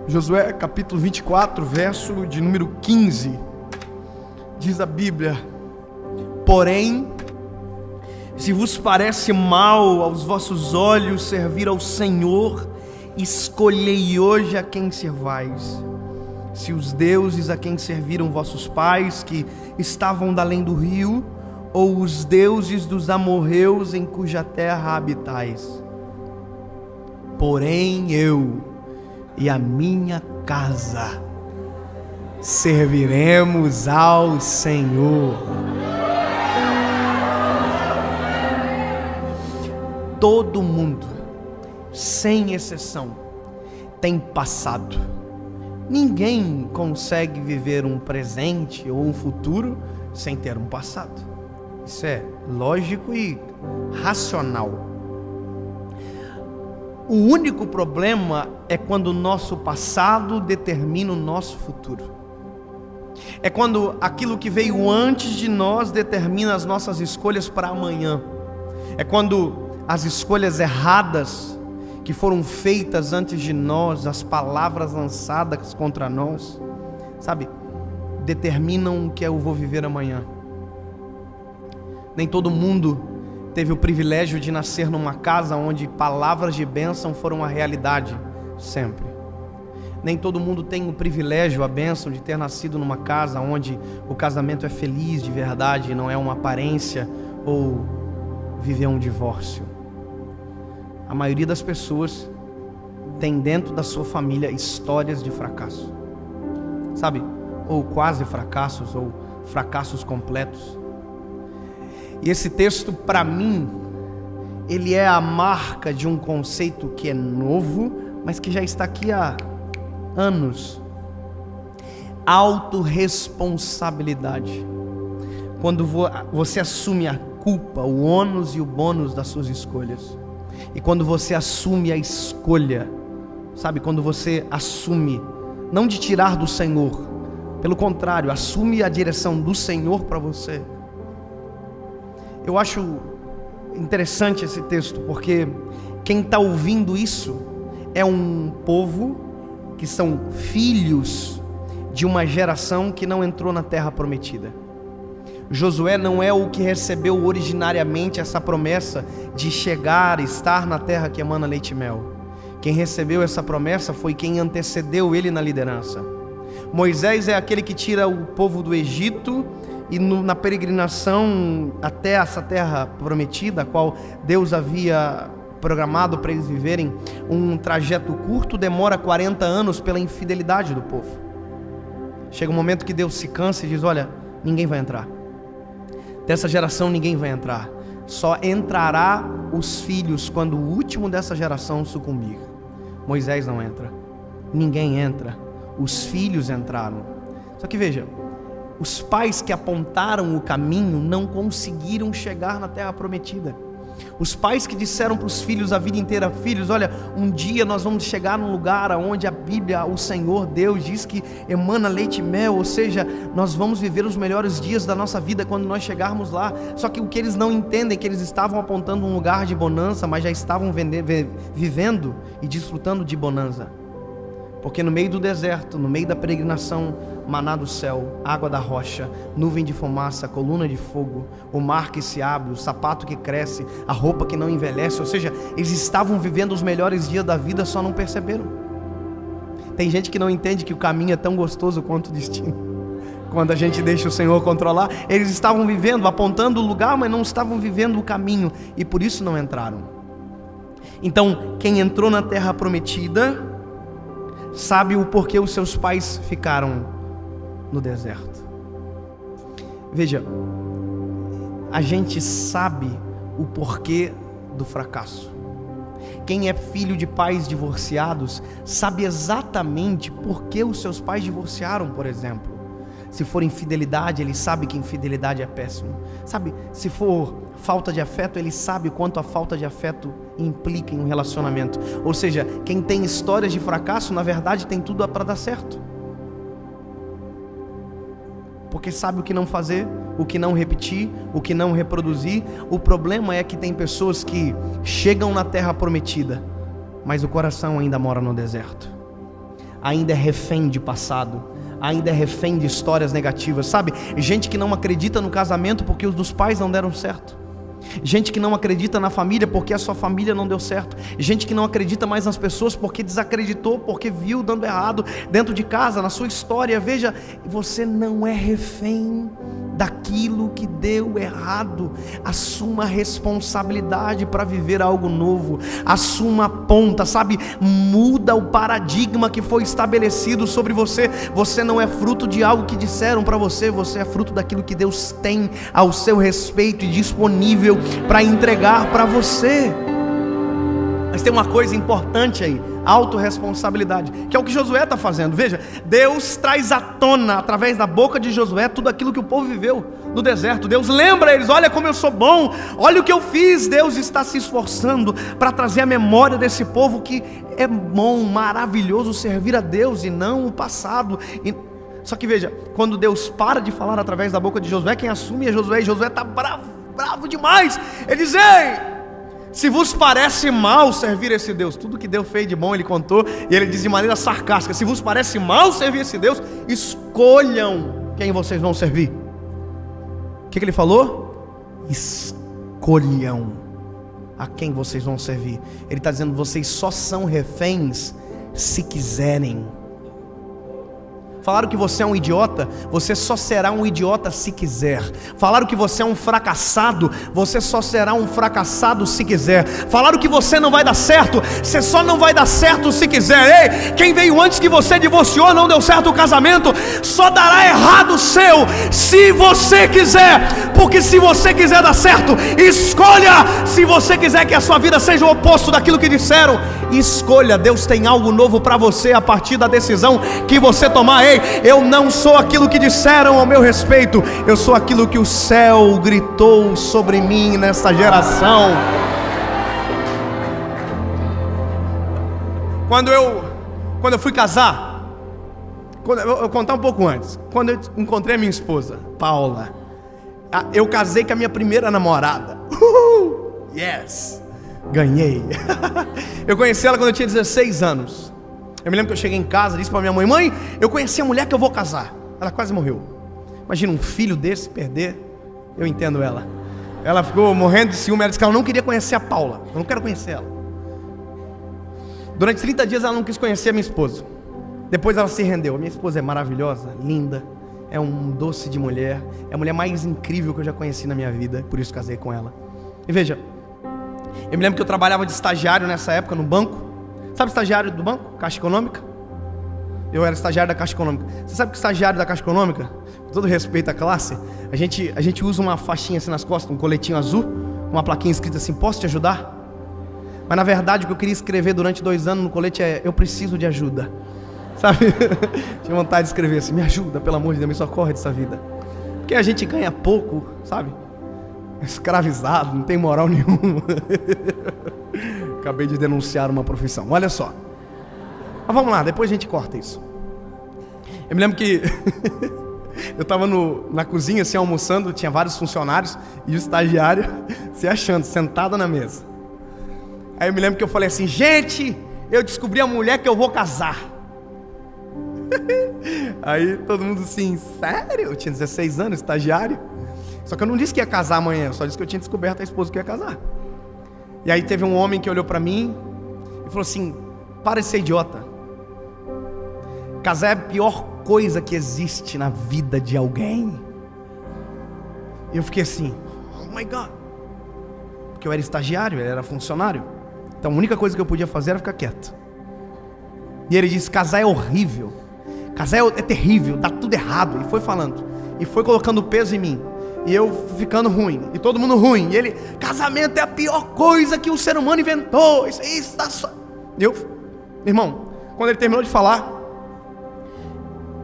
Josué capítulo 24, verso de número 15, diz a Bíblia: porém, se vos parece mal aos vossos olhos servir ao Senhor, escolhei hoje a quem servais, se os deuses a quem serviram vossos pais, que estavam da além do rio, ou os deuses dos amorreus em cuja terra habitais. Porém eu e a minha casa serviremos ao Senhor. Todo mundo, sem exceção, tem passado. Ninguém consegue viver um presente ou um futuro sem ter um passado. Isso é lógico e racional. O único problema é quando o nosso passado determina o nosso futuro. É quando aquilo que veio antes de nós determina as nossas escolhas para amanhã. É quando as escolhas erradas que foram feitas antes de nós, as palavras lançadas contra nós, sabe, determinam o que eu vou viver amanhã. Nem todo mundo teve o privilégio de nascer numa casa onde palavras de bênção foram a realidade sempre. Nem todo mundo tem o privilégio, a bênção de ter nascido numa casa onde o casamento é feliz de verdade, não é uma aparência ou viver um divórcio. A maioria das pessoas tem dentro da sua família histórias de fracasso, sabe? Ou quase fracassos, ou fracassos completos. E esse texto, para mim, ele é a marca de um conceito que é novo, mas que já está aqui há anos. Autorresponsabilidade. Quando você assume a culpa, o ônus e o bônus das suas escolhas. E quando você assume a escolha, sabe, quando você assume, não de tirar do Senhor, pelo contrário, assume a direção do Senhor para você. Eu acho interessante esse texto, porque quem está ouvindo isso é um povo que são filhos de uma geração que não entrou na terra prometida. Josué não é o que recebeu originariamente essa promessa de chegar, estar na terra que emana leite e mel. Quem recebeu essa promessa foi quem antecedeu ele na liderança. Moisés é aquele que tira o povo do Egito e na peregrinação até essa terra prometida, a qual Deus havia programado para eles viverem, um trajeto curto, demora 40 anos pela infidelidade do povo. Chega um momento que Deus se cansa e diz: olha, ninguém vai entrar. Dessa geração ninguém vai entrar. Só entrará os filhos quando o último dessa geração sucumbir. Moisés não entra. Ninguém entra. Os filhos entraram. Só que veja, os pais que apontaram o caminho não conseguiram chegar na terra prometida. Os pais que disseram para os filhos a vida inteira: filhos, olha, um dia nós vamos chegar num lugar onde a Bíblia, o Senhor Deus diz que emana leite e mel, ou seja, nós vamos viver os melhores dias da nossa vida quando nós chegarmos lá. Só que o que eles não entendem é que eles estavam apontando um lugar de bonança, mas já estavam vivendo e desfrutando de bonança. Porque no meio do deserto, no meio da peregrinação, maná do céu, água da rocha, nuvem de fumaça, coluna de fogo, o mar que se abre, o sapato que cresce, a roupa que não envelhece, ou seja, eles estavam vivendo os melhores dias da vida, só não perceberam. Tem gente que não entende que o caminho é tão gostoso quanto o destino. Quando a gente deixa o Senhor controlar, eles estavam vivendo, apontando o lugar, mas não estavam vivendo o caminho, e por isso não entraram. Então, quem entrou na terra prometida sabe o porquê os seus pais ficaram no deserto. Veja, a gente sabe o porquê do fracasso. Quem é filho de pais divorciados sabe exatamente por que os seus pais divorciaram, por exemplo. Se for infidelidade, ele sabe que infidelidade é péssimo. Sabe, se for falta de afeto, ele sabe o quanto a falta de afeto implica em um relacionamento. Ou seja, quem tem histórias de fracasso, na verdade tem tudo para dar certo. Porque sabe o que não fazer, o que não repetir, o que não reproduzir. O problema é que tem pessoas que chegam na terra prometida, mas o coração ainda mora no deserto. ainda é refém de passado, ainda é refém de histórias negativas, sabe? Gente que não acredita no casamento porque os dos pais não deram certo. Gente que não acredita na família porque a sua família não deu certo. Gente que não acredita mais nas pessoas porque desacreditou, porque viu dando errado dentro de casa, na sua história. Veja, você não é refém daquilo que deu errado. Assuma a responsabilidade para viver algo novo. Assuma a ponta, sabe? Muda o paradigma que foi estabelecido sobre você. Você não é fruto de algo que disseram para você. Você é fruto daquilo que Deus tem ao seu respeito e disponível para entregar para você. Mas tem uma coisa importante aí: autorresponsabilidade, que é o que Josué está fazendo. Veja, Deus traz à tona, através da boca de Josué, tudo aquilo que o povo viveu no deserto. Deus lembra eles: olha como eu sou bom, olha o que eu fiz. Deus está se esforçando para trazer a memória desse povo que é bom, maravilhoso servir a Deus e não o passado. Só que veja, quando Deus para de falar através da boca de Josué, quem assume é Josué, e Josué está bravo demais. Ele diz: ei, se vos parece mal servir esse Deus, tudo que Deus fez de bom ele contou, e ele diz de maneira sarcástica: se vos parece mal servir esse Deus, escolham quem vocês vão servir. O que ele falou? Escolham a quem vocês vão servir. Ele está dizendo: vocês só são reféns se quiserem. Falaram que você é um idiota, você só será um idiota se quiser. Falaram que você é um fracassado, você só será um fracassado se quiser. Falaram que você não vai dar certo, você só não vai dar certo se quiser. Ei, quem veio antes que você divorciou, não deu certo o casamento, só dará errado o seu se você quiser. Porque se você quiser dar certo, escolha. Se você quiser que a sua vida seja o oposto daquilo que disseram, escolha. Deus tem algo novo para você a partir da decisão que você tomar. Ei, eu não sou aquilo que disseram ao meu respeito, eu sou aquilo que o céu gritou sobre mim nesta geração. Quando eu fui casar, eu vou contar um pouco antes. Quando eu encontrei a minha esposa, Paula, eu casei com a minha primeira namorada. Yes, ganhei. Eu conheci ela quando eu tinha 16 anos. Eu me lembro que eu cheguei em casa, disse para minha mãe: mãe, eu conheci a mulher que eu vou casar. Ela quase morreu. Imagina um filho desse perder. Eu entendo ela. Ela ficou morrendo de ciúme. Ela disse que ela não queria conhecer a Paula. Eu não quero conhecer ela. Durante 30 dias ela não quis conhecer a minha esposa. Depois ela se rendeu. A minha esposa é maravilhosa, linda, é um doce de mulher, é a mulher mais incrível que eu já conheci na minha vida. Por isso casei com ela. E veja, eu me lembro que eu trabalhava de estagiário nessa época no banco. Sabe estagiário do banco? Caixa Econômica? Eu era estagiário da Caixa Econômica. Você sabe que estagiário da Caixa Econômica, com todo respeito à classe, a gente usa uma faixinha assim nas costas, um coletinho azul, uma plaquinha escrita assim: posso te ajudar? Mas na verdade o que eu queria escrever durante 2 anos no colete é: eu preciso de ajuda. Sabe? Tinha vontade de escrever assim: me ajuda, pelo amor de Deus, me socorre dessa vida. Porque a gente ganha pouco, sabe? Escravizado, não tem moral nenhuma. Acabei de denunciar uma profissão, olha só. Mas vamos lá, depois a gente corta isso. Eu me lembro que eu estava na cozinha assim almoçando, tinha vários funcionários e o estagiário se achando, sentado na mesa. Aí eu me lembro que eu falei assim: gente, eu descobri a mulher que eu vou casar. Aí todo mundo assim: sério? Eu tinha 16 anos, estagiário. Só que eu não disse que ia casar amanhã, eu só disse que eu tinha descoberto a esposa que ia casar. E aí teve um homem que olhou para mim e falou assim: para de ser idiota. Casar é a pior coisa que existe na vida de alguém. E eu fiquei assim: oh my God. Porque eu era estagiário, ele era funcionário. Então a única coisa que eu podia fazer era ficar quieto. E ele disse: casar é horrível, casar é terrível, dá tudo errado. E foi falando, e foi colocando peso em mim. E eu ficando ruim, e todo mundo ruim. E ele: casamento é a pior coisa que o ser humano inventou. Isso aí está só. Irmão, quando ele terminou de falar,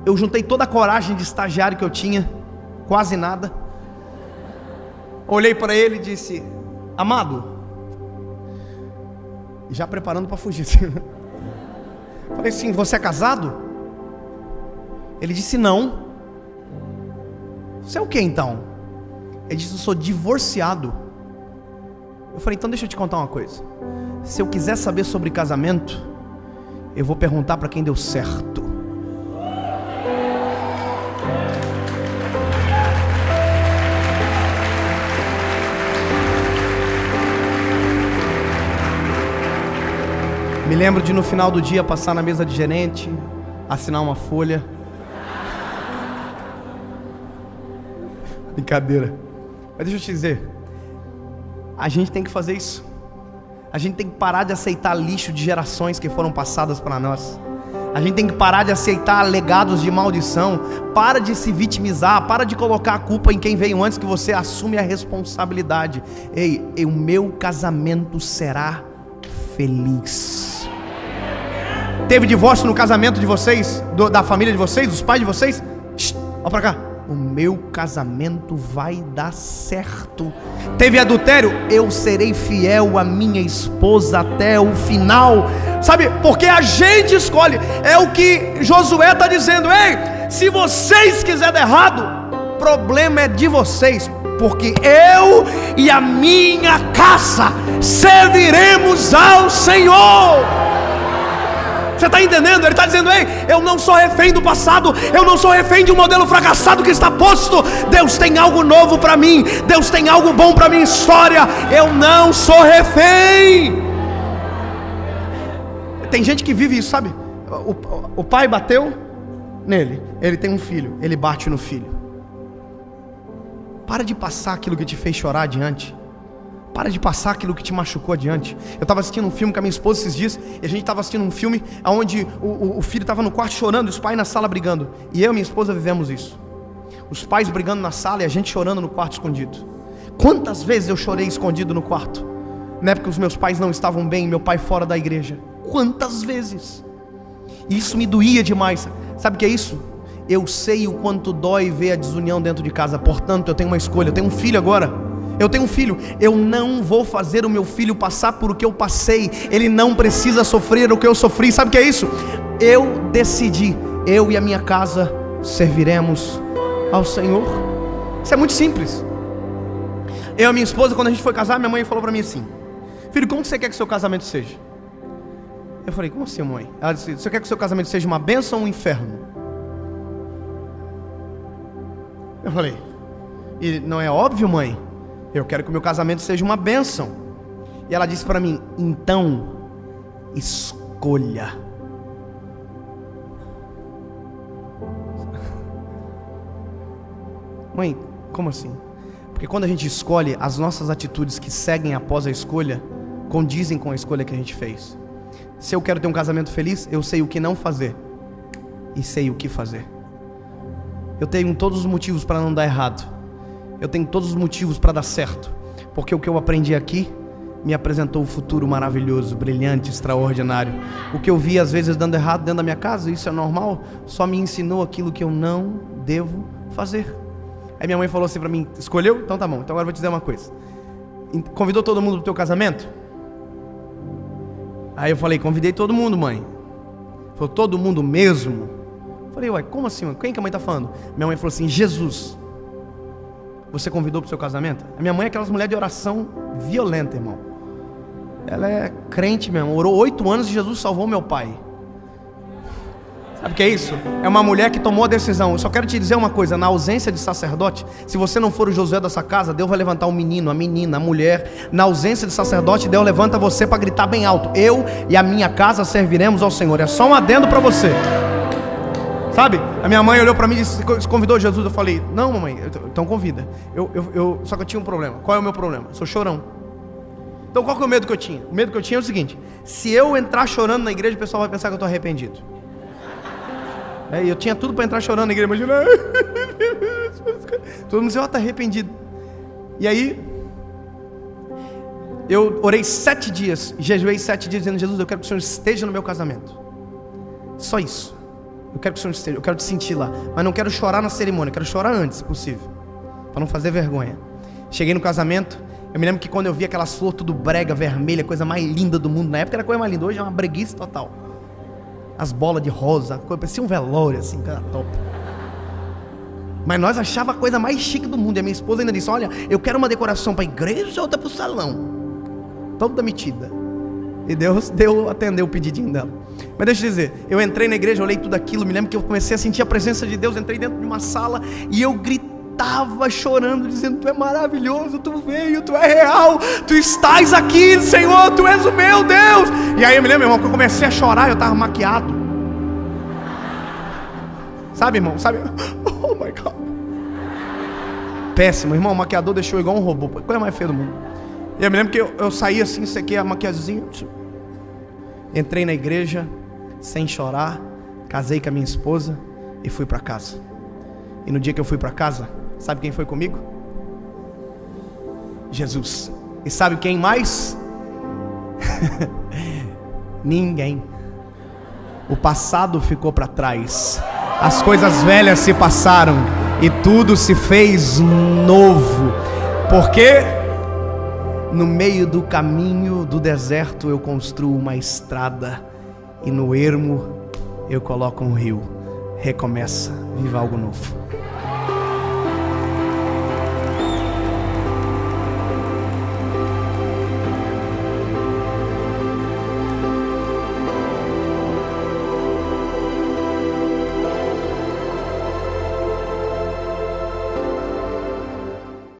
eu juntei toda a coragem de estagiário que eu tinha, quase nada. Olhei para ele e disse: amado, já preparando para fugir. Falei assim: você é casado? Ele disse: não. Você é o que então? Ele disse: eu sou divorciado. Eu falei: então deixa eu te contar uma coisa. Se eu quiser saber sobre casamento, eu vou perguntar para quem deu certo. Me lembro de no final do dia passar na mesa de gerente, assinar uma folha. Brincadeira. Mas deixa eu te dizer, a gente tem que fazer isso. A gente tem que parar de aceitar lixo de gerações que foram passadas para nós. A gente tem que parar de aceitar legados de maldição. Para de se vitimizar, para de colocar a culpa em quem veio antes, que você assume a responsabilidade. Ei, o meu casamento será feliz. Teve divórcio no casamento de vocês, da família de vocês, dos pais de vocês? Olha pra cá. O meu casamento vai dar certo. Teve adultério? Eu serei fiel à minha esposa até o final. Sabe, porque a gente escolhe. É o que Josué está dizendo. Ei, se vocês quiserem dar errado, o problema é de vocês, porque eu e a minha casa serviremos ao Senhor. Você está entendendo? Ele está dizendo: ei, eu não sou refém do passado, eu não sou refém de um modelo fracassado que está posto. Deus tem algo novo para mim, Deus tem algo bom para minha história. Eu não sou refém. Tem gente que vive isso, sabe? O pai bateu nele, ele tem um filho, ele bate no filho. Para de passar aquilo que te fez chorar adiante. Para de passar aquilo que te machucou adiante. Eu estava assistindo um filme com a minha esposa esses dias, e a gente estava assistindo um filme onde o filho estava no quarto chorando, e os pais na sala brigando. E eu e minha esposa vivemos isso. Os pais brigando na sala e a gente chorando no quarto escondido. Quantas vezes eu chorei escondido no quarto? Na época os meus pais não estavam bem, meu pai fora da igreja. Quantas vezes? E isso me doía demais. Sabe o que é isso? Eu sei o quanto dói ver a desunião dentro de casa. Portanto, eu tenho uma escolha. Eu tenho um filho agora. Eu tenho um filho, eu não vou fazer o meu filho passar por o que eu passei. Ele não precisa sofrer o que eu sofri. Sabe o que é isso? Eu decidi, eu e a minha casa serviremos ao Senhor. Isso é muito simples. Eu e a minha esposa, quando a gente foi casar, minha mãe falou para mim assim: filho, como você quer que seu casamento seja? Eu falei: como assim, mãe? Ela disse: você quer que seu casamento seja uma bênção ou um inferno? Eu falei: e não é óbvio, mãe? Eu quero que o meu casamento seja uma bênção. E ela disse para mim: então, escolha. Mãe, como assim? Porque quando a gente escolhe, as nossas atitudes que seguem após a escolha condizem com a escolha que a gente fez. Se eu quero ter um casamento feliz, eu sei o que não fazer e sei o que fazer. Eu tenho todos os motivos para não dar errado. Eu tenho todos os motivos para dar certo, porque o que eu aprendi aqui me apresentou um futuro maravilhoso, brilhante, extraordinário. O que eu vi às vezes dando errado dentro da minha casa, isso é normal, só me ensinou aquilo que eu não devo fazer. Aí minha mãe falou assim para mim: escolheu? Então tá bom, então agora eu vou te dizer uma coisa. Convidou todo mundo pro teu casamento? Aí eu falei: convidei todo mundo, mãe. Falou: todo mundo mesmo? Eu falei: uai, como assim, mãe? Quem que a mãe tá falando? Minha mãe falou assim: Jesus. Você convidou para o seu casamento? A minha mãe é aquelas mulheres de oração violenta, irmão. Ela é crente mesmo. Orou 8 anos e Jesus salvou meu pai. Sabe o que é isso? É uma mulher que tomou a decisão. Eu só quero te dizer uma coisa: na ausência de sacerdote, se você não for o Josué dessa casa, Deus vai levantar um menino, a menina, a mulher. Na ausência de sacerdote, Deus levanta você para gritar bem alto: eu e a minha casa serviremos ao Senhor. É só um adendo para você. Sabe? A minha mãe olhou para mim e disse: convidou Jesus? Eu falei: não, mamãe, então convida. Só que eu tinha um problema. Qual é o meu problema? Eu sou chorão. Então qual que é o medo que eu tinha? O medo que eu tinha é o seguinte: se eu entrar chorando na igreja, o pessoal vai pensar que eu estou arrependido. Eu tinha tudo para entrar chorando na igreja. Imagina, todo mundo dizia: ó, está arrependido. E aí eu orei 7 dias, jejuei 7 dias dizendo: Jesus, eu quero que o Senhor esteja no meu casamento. Só isso. Eu quero que o Senhor esteja, eu quero te sentir lá. Mas não quero chorar na cerimônia, quero chorar antes, se possível, para não fazer vergonha. Cheguei no casamento, eu me lembro que quando eu vi aquelas flores tudo brega, vermelha, coisa mais linda do mundo. Na época era a coisa mais linda, hoje é uma breguice total. As bolas de rosa, parecia um velório assim, cara, top. Mas nós achávamos a coisa mais chique do mundo. E a minha esposa ainda disse: olha, eu quero uma decoração para a igreja ou outra para o salão. Toda metida. E Deus atendeu o pedidinho dela. Mas deixa eu dizer, eu entrei na igreja, olhei tudo aquilo, me lembro que eu comecei a sentir a presença de Deus, entrei dentro de uma sala e eu gritava chorando, dizendo: Tu é maravilhoso, Tu veio, Tu é real, Tu estás aqui, Senhor, Tu és o meu Deus. E aí eu me lembro, irmão, que eu comecei a chorar, eu estava maquiado. Sabe, irmão, sabe? Oh my God. Péssimo, irmão, o maquiador deixou igual um robô, coisa mais feia do mundo. E eu me lembro que eu saí assim, sequei a maquiagemzinha, entrei na igreja, sem chorar, casei com a minha esposa e fui para casa. E no dia que eu fui para casa, sabe quem foi comigo? Jesus. E sabe quem mais? Ninguém. O passado ficou para trás, as coisas velhas se passaram e tudo se fez novo. Porque no meio do caminho do deserto eu construo uma estrada, e no ermo eu coloco um rio. Recomeça, viva algo novo.